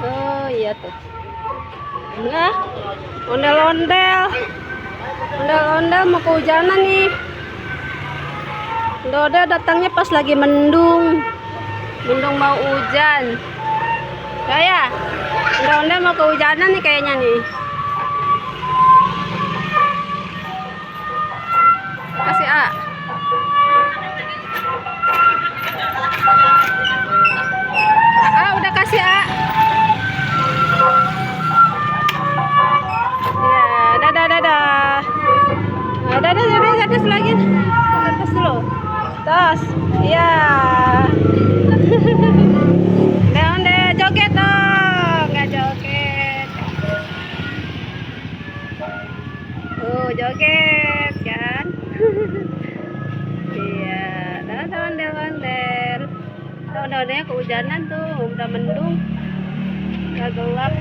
Oh iya tuh. Nah, ondel-ondel. Ondel-ondel mau kehujanan nih. Ondel-ondel datangnya pas lagi mendung. Mendung mau hujan. Kayak ondel-ondel mau kehujanan nih kayaknya nih. Kasih A. Udah kasih A. Ya, dadah dadah. Nah, dadah lagi. Tos dulu. Tos. Iya. Ondel-ondel joget dong. Nggak joget. Joget kan. Iya, dadah ondel-ondel. Ondel-ondelnya kehujanan tuh, udah mendung, udah gelap.